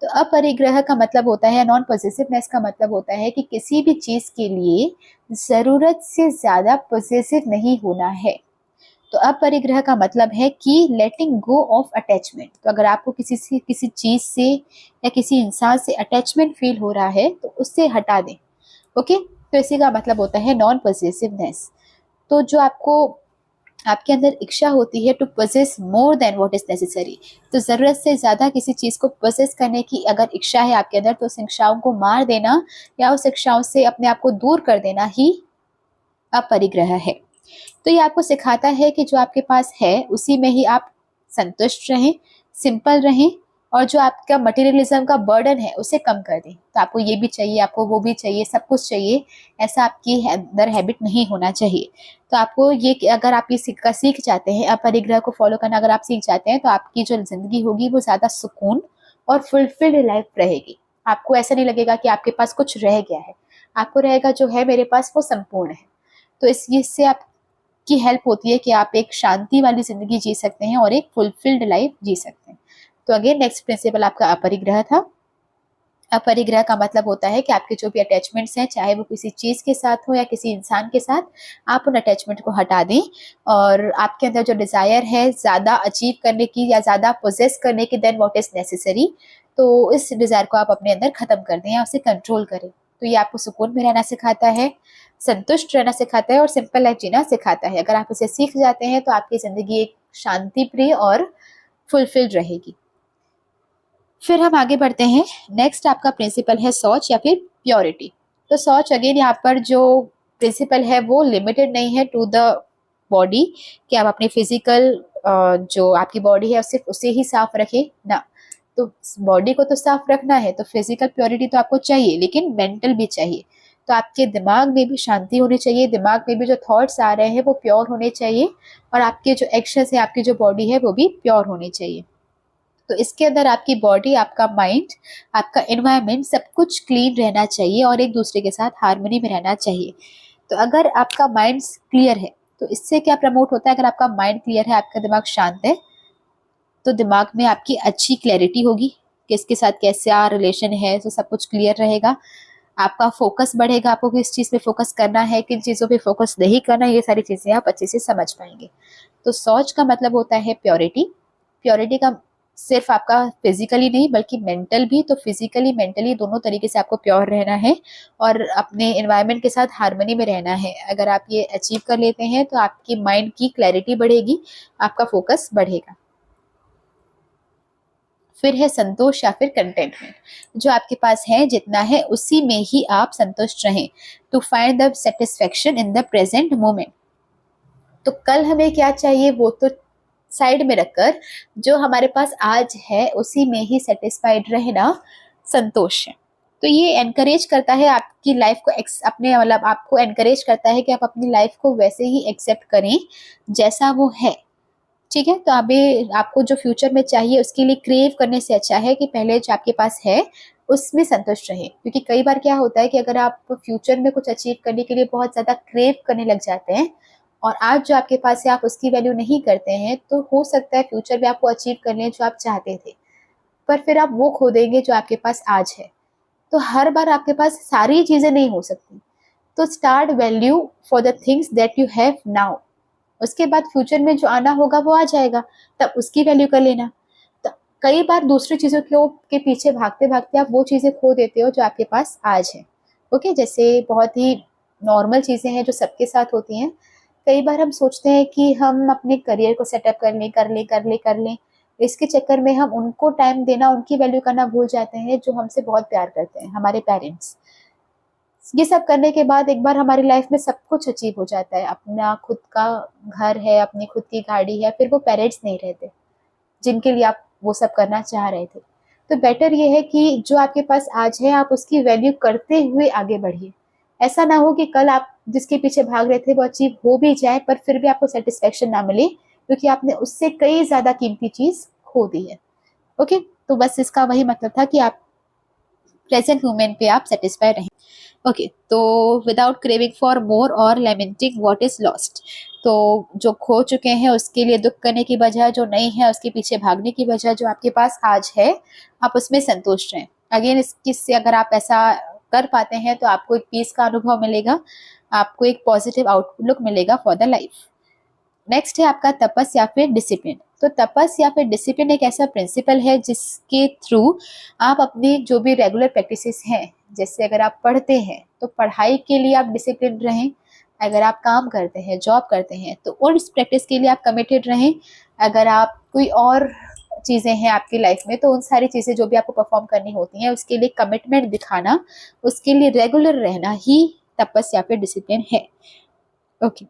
S1: तो अपरिग्रह का मतलब होता है, नॉन पॉसेसिवनेस का मतलब होता है कि किसी भी चीज के लिए जरूरत से ज्यादा पॉसेसिव नहीं होना है। तो अपरिग्रह का मतलब है कि लेटिंग गो ऑफ अटैचमेंट। तो अगर आपको किसी चीज से या किसी इंसान से अटैचमेंट फील हो रहा है तो उससे हटा दें। ओके, तो इसी का मतलब होता है नॉन पॉसेसिवनेस। तो जो आपके अंदर इच्छा होती है to possess more than what is necessary, तो जरूरत से ज्यादा किसी चीज को पोजेस करने की अगर इच्छा है आपके अंदर, तो उस इच्छाओं को मार देना या उस इच्छाओं से अपने आप को दूर कर देना ही अपरिग्रह है। तो ये आपको सिखाता है कि जो आपके पास है उसी में ही आप संतुष्ट रहें, सिंपल रहें, और जो आपका मटेरियलिज्म का बर्डन है उसे कम कर दें। तो आपको ये भी चाहिए, आपको वो भी चाहिए, सब कुछ चाहिए, ऐसा आपकी अंदर हैबिट नहीं होना चाहिए। तो आपको ये अगर आप ये सीख जाते हैं, अपरिग्रह को फॉलो करना अगर आप सीख जाते हैं, तो आपकी जो जिंदगी होगी वो ज़्यादा सुकून और फुलफिल्ड लाइफ रहेगी। आपको ऐसा नहीं लगेगा कि आपके पास कुछ रह गया है, आपको रहेगा जो है मेरे पास वो संपूर्ण है। तो इससे आप की हेल्प होती है कि आप एक शांति वाली जिंदगी जी सकते हैं और एक फुलफिल्ड लाइफ जी सकते हैं। तो अगेन नेक्स्ट प्रिंसिपल आपका अपरिग्रह था। अपरिग्रह का मतलब होता है कि आपके जो भी अटैचमेंट्स हैं, चाहे वो किसी चीज के साथ हो या किसी इंसान के साथ, आप उन अटैचमेंट को हटा दें और आपके अंदर जो डिजायर है ज्यादा अचीव करने की या ज्यादा पोजेस करने की देन व्हाट इज नेसेसरी, तो इस डिजायर को आप अपने अंदर खत्म कर दें या उसे कंट्रोल करें। तो ये आपको सुकून में रहना सिखाता है, संतुष्ट रहना सिखाता है और सिंपल लाइफ जीना सिखाता है। अगर आप इसे सीख जाते हैं तो आपकी जिंदगी एक शांति प्रिय और फुलफिल्ड रहेगी। फिर हम आगे बढ़ते हैं। नेक्स्ट आपका प्रिंसिपल है शौच या फिर प्योरिटी। तो शौच अगेन यहाँ पर जो प्रिंसिपल है वो लिमिटेड नहीं है टू द बॉडी, कि आप अपनी फिजिकल जो आपकी बॉडी है सिर्फ उसे ही साफ रखें ना। तो बॉडी को तो साफ रखना है, तो फिजिकल प्योरिटी तो आपको चाहिए, लेकिन मेंटल भी चाहिए। तो आपके दिमाग में भी शांति होनी चाहिए, दिमाग में भी जो थॉट्स आ रहे हैं वो प्योर होने चाहिए, और आपके जो एक्शंस है, आपकी जो बॉडी है वो भी प्योर होनी चाहिए। तो इसके अंदर आपकी बॉडी, आपका माइंड, आपका एनवायरनमेंट सब कुछ क्लीन रहना चाहिए और एक दूसरे के साथ हार्मनी में रहना चाहिए। तो अगर आपका माइंड क्लियर है तो इससे क्या प्रमोट होता है, अगर आपका माइंड क्लियर है, आपका दिमाग शांत है, तो दिमाग में आपकी अच्छी क्लैरिटी होगी, किसके साथ कैसा रिलेशन है, तो सब कुछ क्लियर रहेगा। आपका फोकस बढ़ेगा, आपको किस चीज़ पे फोकस करना है, किन चीज़ों पे फोकस नहीं करना, ये सारी चीज़ें आप अच्छे से समझ पाएंगे। तो शौच का मतलब होता है प्योरिटी। प्योरिटी का सिर्फ आपका फिजिकली नहीं बल्कि मेंटल भी, तो फिजिकली मेंटली दोनों तरीके से आपको प्योर रहना है और अपने एनवायरनमेंट के साथ हार्मनी में रहना है। अगर आप ये अचीव कर लेते हैं तो आपकी माइंड की क्लैरिटी बढ़ेगी, आपका फोकस बढ़ेगा। फिर है संतोष या फिर कंटेंटमेंट। जो आपके पास है जितना है उसी में ही आप संतुष्ट रहें। To find the satisfaction in the present moment. तो कल हमें क्या चाहिए वो तो साइड में रखकर जो हमारे पास आज है उसी में ही सेटिस्फाइड रहना संतोष है। तो ये एनकरेज करता है आपकी लाइफ को अपने मतलब आपको एनकरेज करता है कि आप अपनी लाइफ को वैसे ही एक्सेप्ट करें जैसा वो है। ठीक है, तो अभी आपको जो फ्यूचर में चाहिए उसके लिए क्रेव करने से अच्छा है कि पहले जो आपके पास है उसमें संतुष्ट रहे। क्योंकि कई बार क्या होता है कि अगर आप फ्यूचर में कुछ अचीव करने के लिए बहुत ज़्यादा क्रेव करने लग जाते हैं और आज जो आपके पास है आप उसकी वैल्यू नहीं करते हैं, तो हो सकता है फ्यूचर में आपको अचीव कर लें जो आप चाहते थे, पर फिर आप वो खो देंगे जो आपके पास आज है। तो हर बार आपके पास सारी चीज़ें नहीं हो सकती। तो start value for the things that you have now. उसके बाद फ्यूचर में जो आना होगा वो आ जाएगा, तब उसकी वैल्यू कर लेना। तो कई बार दूसरी चीज़ों के पीछे भागते भागते आप वो चीज़ें खो देते हो जो आपके पास आज है। ओके, जैसे बहुत ही नॉर्मल चीज़ें हैं जो सबके साथ होती हैं। कई बार हम सोचते हैं कि हम अपने करियर को सेटअप कर लें। इसके चक्कर में हम उनको टाइम देना, उनकी वैल्यू करना भूल जाते हैं जो हमसे बहुत प्यार करते हैं, हमारे पेरेंट्स। ये सब करने के बाद एक बार हमारी लाइफ में सब कुछ अचीव हो जाता है, अपना खुद का घर है, अपनी खुद की गाड़ी है, फिर वो पेरेंट्स नहीं रहते जिनके लिए आप वो सब करना चाह रहे थे। तो बेटर ये है कि जो आपके पास आज है आप उसकी वैल्यू करते हुए आगे बढ़िए। ऐसा ना हो कि कल आप जिसके पीछे भाग रहे थे वो अचीव हो भी जाए पर फिर भी आपको सेटिस्फेक्शन ना मिले, क्योंकि आपने उससे कई ज़्यादा कीमती चीज़ खो दी है। ओके, तो बस इसका वही मतलब था कि आप प्रेजेंट मोमेंट पे आप सेटिस्फाई रहें। ओके, तो विदाउट क्रेविंग फॉर मोर और लेमेंटिंग व्हाट इज लॉस्ट। तो जो खो चुके हैं उसके लिए दुख करने की बजाय जो नहीं है उसके पीछे भागने की बजाय जो आपके पास आज है आप उसमें संतुष्ट रहें। अगेन इससे अगर आप ऐसा कर पाते हैं तो आपको एक पीस का अनुभव मिलेगा, आपको एक पॉजिटिव आउटलुक मिलेगा फॉर द लाइफ। नेक्स्ट है आपका तपस या फिर डिसिप्लिन। तो तपस या फिर डिसिप्लिन एक ऐसा प्रिंसिपल है जिसके थ्रू आप अपनी जो भी रेगुलर प्रैक्टिसेस हैं, जैसे अगर आप पढ़ते हैं तो पढ़ाई के लिए आप डिसिप्लिन रहें, अगर आप काम करते हैं, जॉब करते हैं तो उस प्रैक्टिस के लिए आप कमिटेड रहें, अगर आप कोई और चीज़ें हैं आपकी लाइफ में तो उन सारी चीज़ें जो भी आपको परफॉर्म करनी होती हैं उसके लिए कमिटमेंट दिखाना, उसके लिए रेगुलर रहना ही तपस या फिर डिसिप्लिन है। ओके,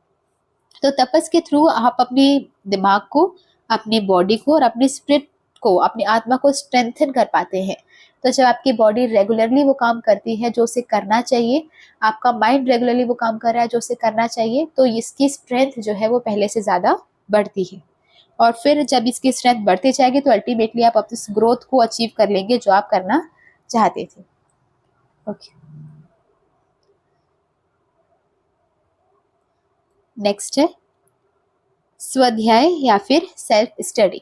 S1: तो तपस के थ्रू आप अपने दिमाग को, अपनी बॉडी को और अपनी स्पिरिट को, अपनी आत्मा को स्ट्रेंथन कर पाते हैं। तो जब आपकी बॉडी रेगुलरली वो काम करती है जो उसे करना चाहिए, आपका माइंड रेगुलरली वो काम कर रहा है जो उसे करना चाहिए, तो इसकी स्ट्रेंथ जो है वो पहले से ज़्यादा बढ़ती है। और फिर जब इसकी स्ट्रेंथ बढ़ती जाएगी तो अल्टीमेटली आप अपनी ग्रोथ को अचीव कर लेंगे जो आप करना चाहते थे। ओके, नेक्स्ट है स्वाध्याय या फिर सेल्फ स्टडी।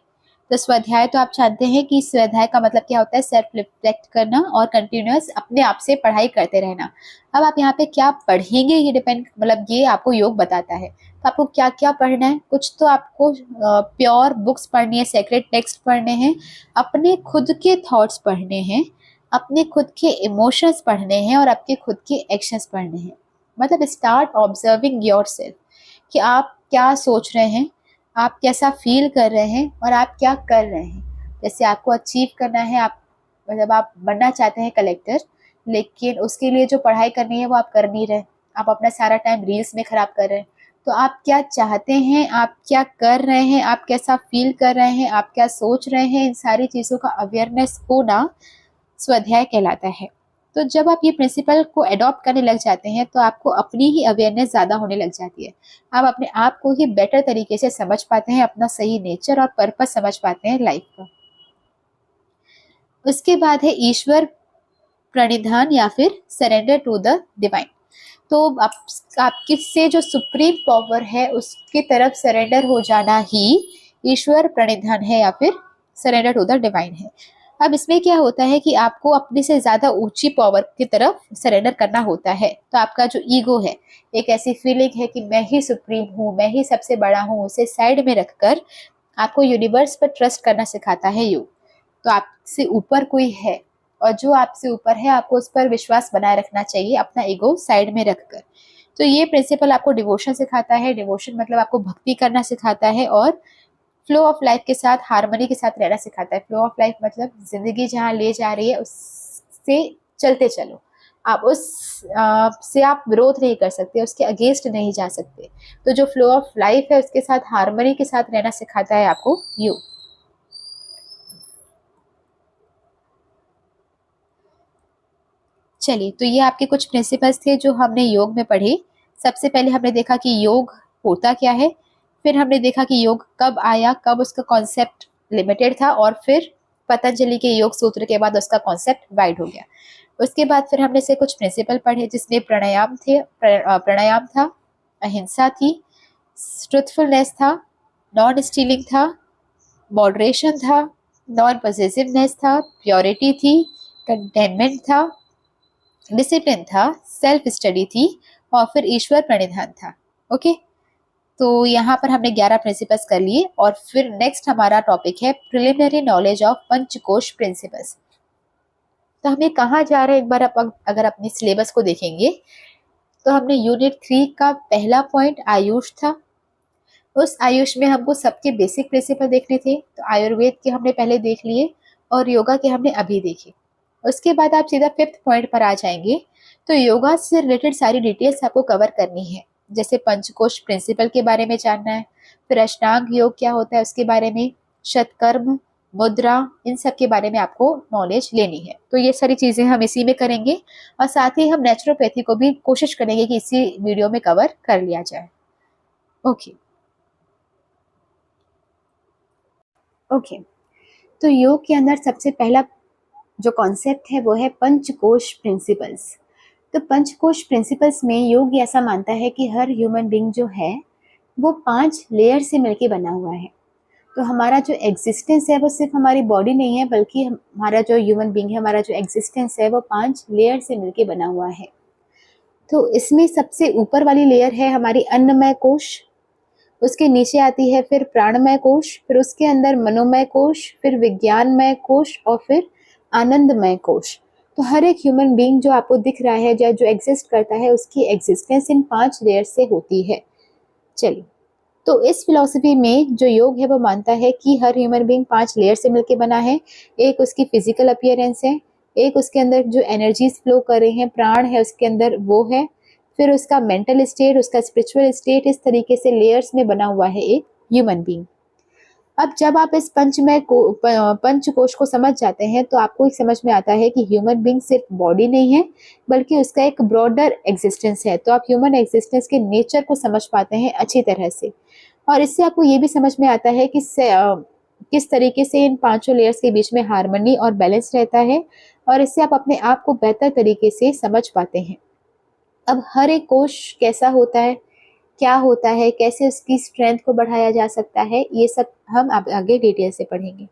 S1: तो स्वाध्याय तो आप जानते हैं कि स्वाध्याय का मतलब क्या होता है, सेल्फ रिफ्लेक्ट करना और कंटिन्यूअस अपने आप से पढ़ाई करते रहना। अब आप यहाँ पे क्या पढ़ेंगे ये डिपेंड, मतलब ये आपको योग बताता है। तो आपको क्या क्या पढ़ना है, कुछ तो आपको प्योर बुक्स पढ़नी है, सेक्रेट टेक्स्ट पढ़ने हैं, अपने खुद के थॉट्स पढ़ने हैं, अपने खुद के इमोशंस पढ़ने हैं और आपके खुद के एक्शंस पढ़ने हैं। मतलब स्टार्ट ऑब्जर्विंग योर सेल्फ कि आप क्या सोच रहे हैं, आप कैसा फील कर रहे हैं और आप क्या कर रहे हैं। जैसे आपको अचीव करना है, आप मतलब आप बनना चाहते हैं कलेक्टर, लेकिन उसके लिए जो पढ़ाई करनी है वो आप कर नहीं रहे, आप अपना सारा टाइम रील्स में ख़राब कर रहे हैं। तो आप क्या चाहते हैं, आप क्या कर रहे हैं, आप कैसा फील कर रहे हैं, आप क्या सोच रहे हैं, इन सारी चीज़ों का अवेयरनेस होना स्वाध्याय कहलाता है। तो जब आप ये प्रिंसिपल को अडॉप्ट करने लग जाते हैं तो आपको अपनी ही अवेयरनेस ज़्यादा होने लग जाती है। आप अपने आप को ही बेटर तरीके से समझ पाते हैं, अपना सही नेचर और पर्पस समझ पाते हैं लाइफ का। उसके बाद है ईश्वर प्रणिधान या फिर सरेंडर टू द डिवाइन। तो आपकी से जो सुप्रीम पावर है उसकी तरफ सरेंडर हो जाना ही ईश्वर प्रणिधान है या फिर सरेंडर टू द डिवाइन है। अब इसमें क्या होता है कि आपको अपने से ज़्यादा ऊंची पावर की तरफ सरेंडर करना होता है। तो आपका जो ईगो है, एक ऐसी फीलिंग है कि मैं ही सुप्रीम हूँ, मैं ही सबसे बड़ा हूँ, उसे साइड में रखकर आपको यूनिवर्स पर ट्रस्ट करना सिखाता है योग। तो आपसे ऊपर कोई है और जो आपसे ऊपर है आपको उस पर विश्वास बनाए रखना चाहिए, अपना ईगो साइड में रखकर। तो ये प्रिंसिपल आपको डिवोशन सिखाता है। डिवोशन मतलब आपको भक्ति करना सिखाता है और फ्लो ऑफ लाइफ के साथ, हार्मनी के साथ रहना सिखाता है। फ्लो ऑफ लाइफ मतलब जिंदगी जहाँ ले जा रही है उससे चलते चलो, आप उस से आप विरोध नहीं कर सकते, उसके अगेंस्ट नहीं जा सकते। तो जो फ्लो ऑफ लाइफ है उसके साथ हार्मनी के साथ रहना सिखाता है आपको योग। चलिए, तो ये आपके कुछ प्रिंसिपल्स थे जो हमने योग में पढ़े। सबसे पहले हमने देखा कि योग होता क्या है, फिर हमने देखा कि योग कब आया, कब उसका कॉन्सेप्ट लिमिटेड था, और फिर पतंजलि के योग सूत्र के बाद उसका कॉन्सेप्ट वाइड हो गया। उसके बाद फिर हमने से कुछ प्रिंसिपल पढ़े जिसमें प्राणायाम था, अहिंसा थी, ट्रुथफुलनेस था, नॉन स्टीलिंग था, मॉडरेशन था, नॉन पॉसेसिवनेस था, प्योरिटी थी, कंटेनमेंट था, डिसिप्लिन था, सेल्फ स्टडी थी, और फिर ईश्वर प्रणिधान था। ओके, तो यहाँ पर हमने 11 प्रिंसिपल्स कर लिए, और फिर नेक्स्ट हमारा टॉपिक है प्रिलिमिनरी नॉलेज ऑफ पंचकोश प्रिंसिपल्स। तो हम ये कहाँ जा रहे हैं, एक बार अगर अपनी सिलेबस को देखेंगे तो हमने यूनिट 3 का पहला पॉइंट आयुष था। उस आयुष में हमको सबके बेसिक प्रिंसिपल देखने थे, तो आयुर्वेद के हमने पहले देख लिए और योगा के हमने अभी देखे। उसके बाद आप सीधा 5th पॉइंट पर आ जाएंगे, तो योगा से रिलेटेड सारी डिटेल्स आपको कवर करनी है, जैसे पंचकोश प्रिंसिपल के बारे में जानना है, फिर अष्टांग योग क्या होता है उसके बारे में, शतकर्म, मुद्रा, इन सब के बारे में आपको नॉलेज लेनी है। तो ये सारी चीजें हम इसी में करेंगे, और साथ ही हम नेचुरोपैथी को भी कोशिश करेंगे कि इसी वीडियो में कवर कर लिया जाए। ओके ओके, तो योग के अंदर सबसे पहला जो कॉन्सेप्ट है वो है पंचकोश प्रिंसिपल्स। तो पंचकोश प्रिंसिपल्स में योग ऐसा मानता है कि हर ह्यूमन बींग जो है वो 5 लेयर से मिलके बना हुआ है। तो हमारा जो एग्जिस्टेंस है वो सिर्फ हमारी बॉडी नहीं है, बल्कि हमारा जो ह्यूमन बींग है, हमारा जो एग्जिस्टेंस है वो 5 लेयर से मिलके बना हुआ है। तो इसमें सबसे ऊपर वाली लेयर है हमारी अन्नमय कोश, उसके नीचे आती है फिर प्राणमय कोश, फिर उसके अंदर मनोमय कोश, फिर विज्ञानमय कोश, और फिर आनंदमय कोश। तो हर एक ह्यूमन बीइंग जो आपको दिख रहा है, जो एग्जिस्ट करता है, उसकी एग्जिस्टेंस इन 5 लेयर से होती है। चलिए, तो इस फिलॉसफी में जो योग है वो मानता है कि हर ह्यूमन बीइंग 5 लेयर से मिलकर बना है। एक उसकी फिजिकल अपीयरेंस है, एक उसके अंदर जो एनर्जीज फ्लो कर रही हैं, प्राण है उसके अंदर, वो है, फिर उसका मेंटल स्टेट, उसका स्पिरिचुअल स्टेट, इस तरीके से लेयर्स में बना हुआ है एक ह्यूमन बीइंग। अब जब आप इस पंचकोश को समझ जाते हैं तो आपको एक समझ में आता है कि ह्यूमन बीइंग सिर्फ बॉडी नहीं है, बल्कि उसका एक ब्रॉडर एग्जिस्टेंस है। तो आप ह्यूमन एग्जिस्टेंस के नेचर को समझ पाते हैं अच्छी तरह से, और इससे आपको ये भी समझ में आता है कि किस तरीके से इन 5 लेयर्स के बीच में हार्मनी और बैलेंस रहता है, और इससे आप अपने आप को बेहतर तरीके से समझ पाते हैं। अब हर एक कोश कैसा होता है, क्या होता है, कैसे उसकी स्ट्रेंथ को बढ़ाया जा सकता है, ये सब हम आगे डिटेल से पढ़ेंगे।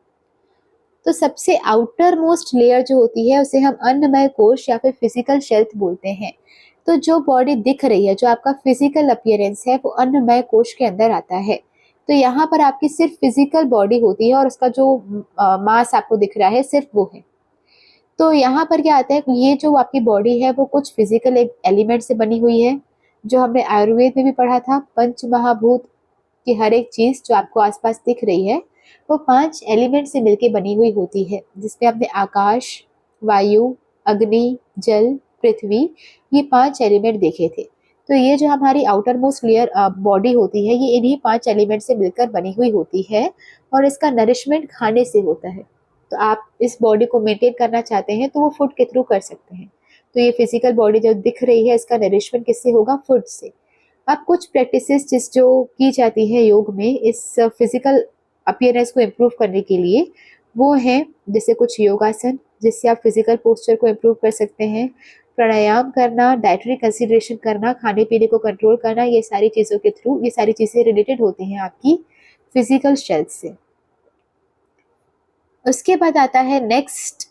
S1: तो सबसे आउटर मोस्ट लेयर जो होती है उसे हम अन्नमय कोश या फिर फिजिकल शेल्थ बोलते हैं। तो जो बॉडी दिख रही है, जो आपका फिजिकल अपीयरेंस है, वो अन्नमय कोश के अंदर आता है। तो यहाँ पर आपकी सिर्फ फिजिकल बॉडी होती है, और उसका जो मास आपको दिख रहा है सिर्फ वो है। तो यहाँ पर क्या आता है, ये जो आपकी बॉडी है वो कुछ फिजिकल एलिमेंट से बनी हुई है, जो हमने आयुर्वेद में भी पढ़ा था। पंच महाभूत की हर एक चीज जो आपको आसपास दिख रही है वो 5 एलिमेंट से मिलके बनी हुई होती है, जिसमें आपने आकाश, वायु, अग्नि, जल, पृथ्वी, ये 5 एलिमेंट देखे थे। तो ये जो हमारी आउटर मोस्ट लेयर बॉडी होती है, ये इन्हीं 5 एलिमेंट से मिलकर बनी हुई होती है, और इसका नरिशमेंट खाने से होता है। तो आप इस बॉडी को मेंटेन करना चाहते हैं तो वो फूड के थ्रू कर सकते हैं। तो ये फिजिकल बॉडी जो दिख रही है, इसका नरिशमेंट किससे होगा, फूड से। अब कुछ प्रैक्टिसेस जो की जाती है योग में इस फिजिकल अपीयरेंस को इम्प्रूव करने के लिए, वो है जैसे कुछ योगासन, जिससे आप फिजिकल पोस्चर को इम्प्रूव कर सकते हैं, प्राणायाम करना, डाइटरी कंसिडरेशन करना, खाने पीने को कंट्रोल करना, ये सारी चीज़ों के थ्रू ये सारी चीज़ें रिलेटेड होती हैं आपकी फिजिकल हेल्थ से। उसके बाद आता है नेक्स्ट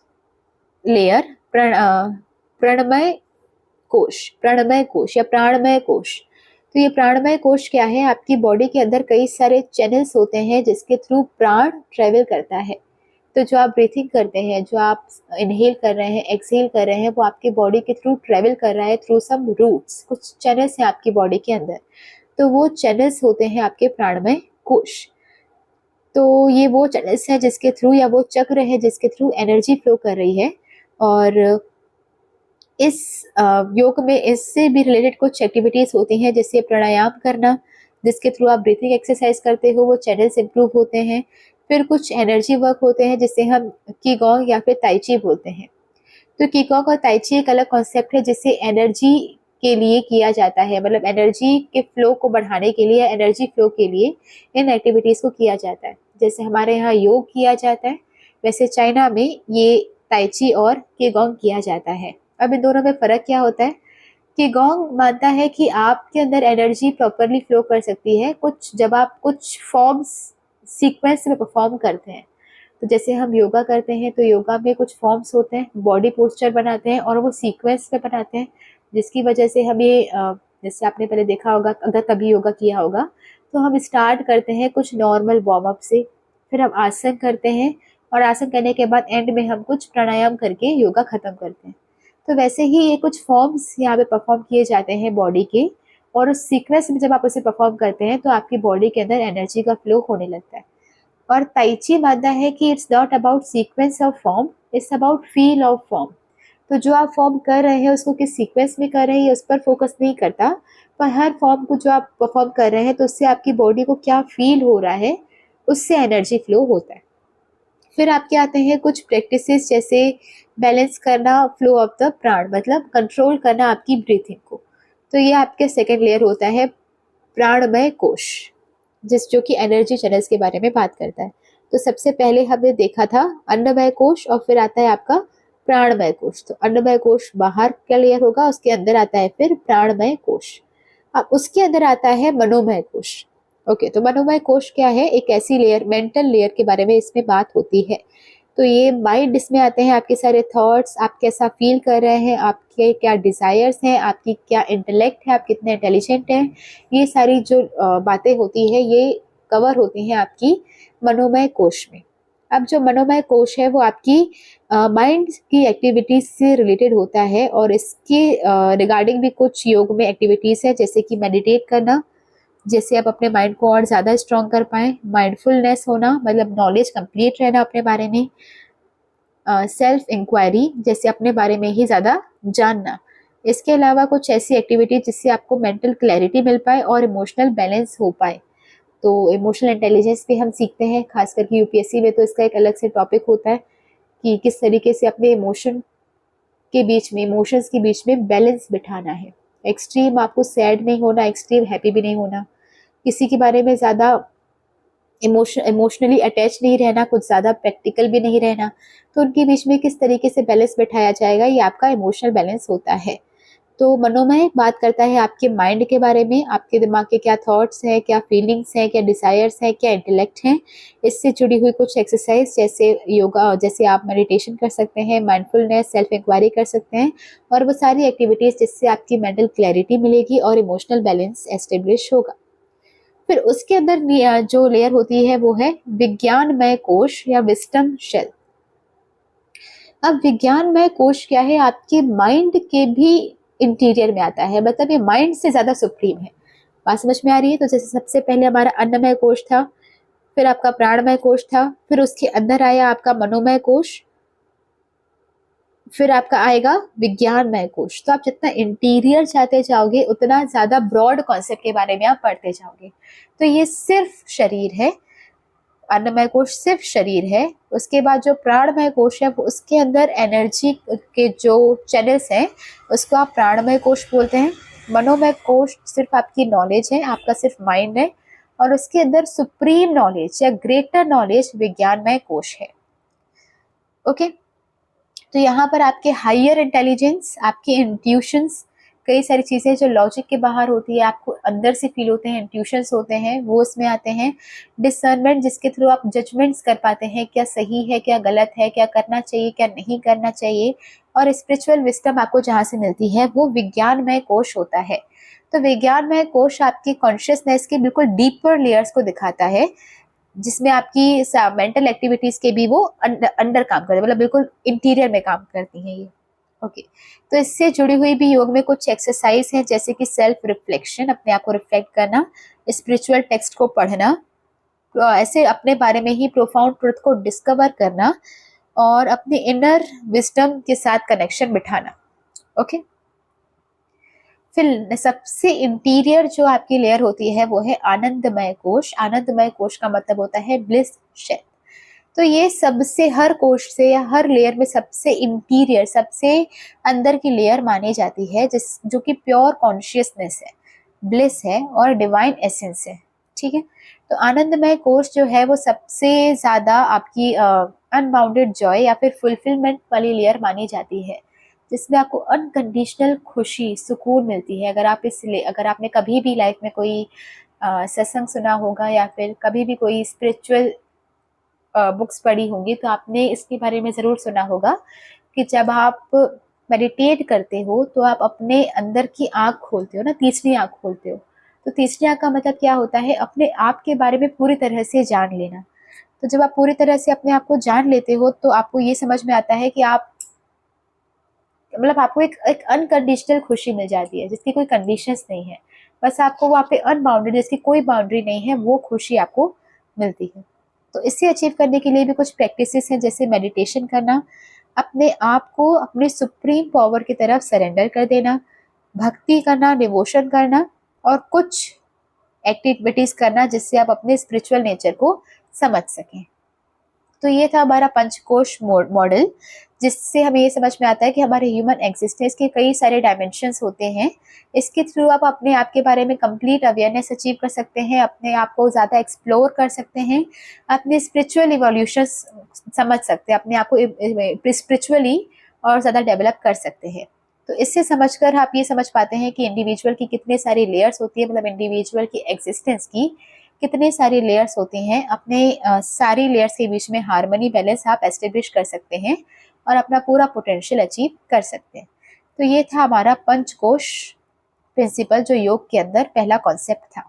S1: लेयर प्रणमय कोश, प्राणमय कोश या प्राणमय कोश। तो ये प्राणमय कोश क्या है, आपकी बॉडी के अंदर कई सारे चैनल्स होते हैं जिसके थ्रू प्राण ट्रेवल करता है। तो जो आप ब्रीथिंग करते हैं, जो आप इनहेल कर रहे हैं, एक्सहेल कर रहे हैं, वो आपकी बॉडी के थ्रू ट्रेवल कर रहा है थ्रू सम रूट्स, कुछ चैनल्स हैं आपकी बॉडी के अंदर। तो वो चैनल्स होते हैं आपके प्राणमय कोश। तो ये वो चैनल्स है जिसके थ्रू, या वो चक्र है जिसके थ्रू एनर्जी फ्लो कर रही है। और इस योग में इससे भी रिलेटेड कुछ एक्टिविटीज़ होती हैं, जैसे प्राणायाम करना, जिसके थ्रू आप ब्रीथिंग एक्सरसाइज करते हो, वो चैनल्स इंप्रूव होते हैं। फिर कुछ एनर्जी वर्क होते हैं जिसे हम कीगोंग या फिर ताइची बोलते हैं। तो कीगोंग और ताइची एक अलग कॉन्सेप्ट है जिसे एनर्जी के लिए किया जाता है, मतलब एनर्जी के फ्लो को बढ़ाने के लिए, एनर्जी फ्लो के लिए इन एक्टिविटीज़ को किया जाता है। जैसे हमारे यहाँ योग किया जाता है, वैसे चाइना में ये ताइची और कीगोंग किया जाता है। अब इन दोनों में फ़र्क क्या होता है? कीगोंग मानता है कि आपके अंदर एनर्जी प्रॉपरली फ्लो कर सकती है कुछ जब आप कुछ फॉर्म्स सीक्वेंस में परफॉर्म करते हैं। तो जैसे हम योगा करते हैं तो योगा में कुछ फॉर्म्स होते हैं, बॉडी पोस्चर बनाते हैं और वो सीक्वेंस में बनाते हैं, जिसकी वजह से हमें जैसे आपने पहले देखा होगा, अगर कभी योगा किया होगा, तो हम स्टार्ट करते हैं कुछ नॉर्मल वार्म अप से, फिर हम आसन करते हैं और आसन करने के बाद एंड में हम कुछ प्राणायाम करके योगा ख़त्म करते हैं। तो वैसे ही ये कुछ फॉर्म्स यहाँ पे परफॉर्म किए जाते हैं बॉडी के, और उस सीक्वेंस में जब आप उसे परफॉर्म करते हैं तो आपकी बॉडी के अंदर एनर्जी का फ्लो होने लगता है। और ताइची मानता है कि it's not about sequence of form, it's about feel of form. तो जो आप फॉर्म कर रहे हैं उसको किस सीक्वेंस में कर रहे हैं उस पर फोकस नहीं करता, पर हर फॉर्म को जो आप परफॉर्म कर रहे हैं तो उससे आपकी बॉडी को क्या फील हो रहा है, उससे एनर्जी फ्लो होता है। फिर आपके आते हैं कुछ प्रैक्टिसेस, जैसे बैलेंस करना फ्लो ऑफ द प्राण, मतलब कंट्रोल करना आपकी ब्रीथिंग को। तो ये आपके सेकेंड लेयर होता है प्राणमय कोश, जो कि एनर्जी चैनल्स के बारे में बात करता है। तो सबसे पहले हमने देखा था अन्नमय कोश, और फिर आता है आपका प्राणमय कोश। तो अन्नमय कोश बाहर का लेयर होगा, उसके अंदर आता है फिर प्राणमय कोश। अब उसके अंदर आता है मनोमय कोश। ओके, तो मनोमय कोश क्या है? एक ऐसी लेयर, मेंटल लेयर के बारे में इसमें बात होती है। तो ये माइंड, इसमें आते हैं आपके सारे थॉट्स, आप कैसा फील कर रहे हैं, आपके क्या डिज़ायर्स हैं, आपकी क्या इंटेलेक्ट है, आप कितने इंटेलिजेंट हैं, ये सारी जो बातें होती है ये कवर होती हैं आपकी मनोमय कोश में। अब जो मनोमय कोश है वो आपकी माइंड की एक्टिविटीज़ से रिलेटेड होता है, और इसके रिगार्डिंग भी कुछ योग में एक्टिविटीज़ है, जैसे कि मेडिटेट करना, जैसे आप अपने माइंड को और ज़्यादा स्ट्रॉन्ग कर पाएँ, माइंडफुलनेस होना, मतलब नॉलेज कंप्लीट रहना अपने बारे में, सेल्फ इंक्वायरी, जैसे अपने बारे में ही ज़्यादा जानना। इसके अलावा कुछ ऐसी एक्टिविटी जिससे आपको मेंटल क्लैरिटी मिल पाए और इमोशनल बैलेंस हो पाए। तो इमोशनल इंटेलिजेंस भी हम सीखते हैं, खास करके यूपीएससी में तो इसका एक अलग से टॉपिक होता है कि किस तरीके से अपने इमोशंस के बीच में बैलेंस बिठाना है। एक्सट्रीम आपको सैड नहीं होना, एक्सट्रीम हैप्पी भी नहीं होना, किसी के बारे में ज़्यादा इमोशनली अटैच नहीं रहना, कुछ ज़्यादा प्रैक्टिकल भी नहीं रहना। तो उनके बीच में किस तरीके से बैलेंस बिठाया जाएगा, ये आपका इमोशनल बैलेंस होता है। तो मनोमय बात करता है आपके माइंड के बारे में, आपके दिमाग के क्या थॉट्स हैं, क्या फीलिंग्स हैं, क्या डिज़ायर्स हैं, क्या इंटेलेक्ट हैं। इससे जुड़ी हुई कुछ एक्सरसाइज, जैसे योगा, जैसे आप मेडिटेशन कर सकते हैं, माइंडफुलनेस, सेल्फ इंक्वायरी कर सकते हैं, और वो सारी एक्टिविटीज़ जिससे आपकी मेंटल क्लैरिटी मिलेगी और इमोशनल बैलेंस एस्टेब्लिश होगा। फिर उसके अंदर जो लेयर होती है वो है विज्ञानमय कोश या विस्टम शेल। अब विज्ञानमय कोश क्या है? आपके माइंड के भी इंटीरियर में आता है, मतलब ये माइंड से ज़्यादा सुप्रीम है। बात समझ में आ रही है? तो जैसे सबसे पहले हमारा अन्नमय कोश था, फिर आपका प्राणमय कोश था, फिर उसके अंदर आया आपका मनोमय कोश, फिर आपका आएगा विज्ञानमय कोश। तो आप जितना इंटीरियर जाते जाओगे उतना ज़्यादा ब्रॉड कॉन्सेप्ट के बारे में आप पढ़ते जाओगे। तो ये सिर्फ शरीर है, अन्नमय कोश सिर्फ शरीर है। उसके बाद जो प्राणमय कोश है वो उसके अंदर एनर्जी के जो चैनल्स हैं उसको आप प्राणमय कोश बोलते हैं। मनोमय कोश सिर्फ आपकी नॉलेज है, आपका सिर्फ माइंड है, और उसके अंदर सुप्रीम नॉलेज या ग्रेटर नॉलेज विज्ञानमय कोश है। ओके, तो यहाँ पर आपके हायर इंटेलिजेंस, आपके इंट्यूशंस, कई सारी चीज़ें जो लॉजिक के बाहर होती है, आपको अंदर से फील होते हैं, इंट्यूशंस होते हैं, वो उसमें आते हैं। डिसर्नमेंट, जिसके थ्रू आप जजमेंट्स कर पाते हैं, क्या सही है, क्या गलत है, क्या करना चाहिए, क्या नहीं करना चाहिए। और स्पिरिचुअल विस्डम आपको जहाँ से मिलती है वो विज्ञानमय कोश होता है। तो विज्ञानमय कोश आपकी कॉन्शियसनेस के बिल्कुल डीपर लेयर्स को दिखाता है, जिसमें आपकी मेंटल एक्टिविटीज़ के भी वो अंडर काम करते हैं, मतलब बिल्कुल इंटीरियर में काम करती हैं ये। ओके, तो इससे जुड़ी हुई भी योग में कुछ एक्सरसाइज हैं, जैसे कि सेल्फ रिफ्लेक्शन, अपने आप को रिफ्लेक्ट करना, स्पिरिचुअल टेक्स्ट को पढ़ना, ऐसे अपने बारे में ही प्रोफाउंड ट्रुथ को डिस्कवर करना और अपने इनर विजडम के साथ कनेक्शन बिठाना। ओके, फिर सबसे इंटीरियर जो आपकी लेयर होती है वो है आनंदमय कोश। आनंदमय कोश का मतलब होता है ब्लिस शेल। तो ये सबसे हर कोश से या हर लेयर में सबसे इंटीरियर, सबसे अंदर की लेयर मानी जाती है, जिस जो कि प्योर कॉन्शियसनेस है, ब्लिस है और डिवाइन एसेंस है। ठीक है, तो आनंदमय कोश जो है वो सबसे ज्यादा आपकी अनबाउंडेड जॉय या फिर फुलफिलमेंट वाली लेयर मानी जाती है, जिसमें आपको अनकंडीशनल खुशी, सुकून मिलती है। अगर आपने कभी भी लाइफ में कोई सत्संग सुना होगा या फिर कभी भी कोई स्पिरिचुअल बुक्स पढ़ी होंगी, तो आपने इसके बारे में ज़रूर सुना होगा कि जब आप मेडिटेट करते हो तो आप अपने अंदर की आँख खोलते हो ना, तीसरी आँख खोलते हो। तो तीसरी आँख का मतलब क्या होता है? अपने आप के बारे में पूरी तरह से जान लेना। तो जब आप पूरी तरह से अपने आप को जान लेते हो तो आपको ये समझ में आता है कि आप मतलब आपको एक अनकंडीशनल खुशी मिल जाती है, जिसकी कोई कंडीशंस नहीं है। बस आपको वहाँ पे अनबाउंडेड, जिसकी कोई बाउंड्री नहीं है, वो खुशी आपको मिलती है। तो इसे अचीव करने के लिए भी कुछ प्रैक्टिसेस हैं, जैसे मेडिटेशन करना, अपने आप को अपने सुप्रीम पावर की तरफ सरेंडर कर देना, भक्ति करना, डिवोशन करना और कुछ एक्टिविटीज करना जिससे आप अपने स्पिरिचुअल नेचर को समझ सकें। तो ये था हमारा पंचकोश मॉडल, जिससे हमें ये समझ में आता है कि हमारे ह्यूमन एग्जिस्टेंस के कई सारे डायमेंशंस होते हैं। इसके थ्रू आप अपने आप के बारे में कंप्लीट अवेयरनेस अचीव कर सकते हैं, अपने आप को ज़्यादा एक्सप्लोर कर सकते हैं, अपने स्पिरिचुअल इवोल्यूशन समझ सकते हैं, अपने आप को स्पिरिचुअली और ज़्यादा डेवलप कर सकते हैं। तो इससे समझकर आप ये समझ पाते हैं कि इंडिविजुअल की कितने सारी लेयर्स होती है, मतलब इंडिविजुअल की एग्जिस्टेंस की कितने सारी लेयर्स होती हैं। अपने सारी लेयर्स के बीच में हार्मनी, बैलेंस आप एस्टेब्लिश कर सकते हैं और अपना पूरा पोटेंशियल अचीव कर सकते हैं। तो ये था हमारा पंचकोश प्रिंसिपल, जो योग के अंदर पहला कॉन्सेप्ट था।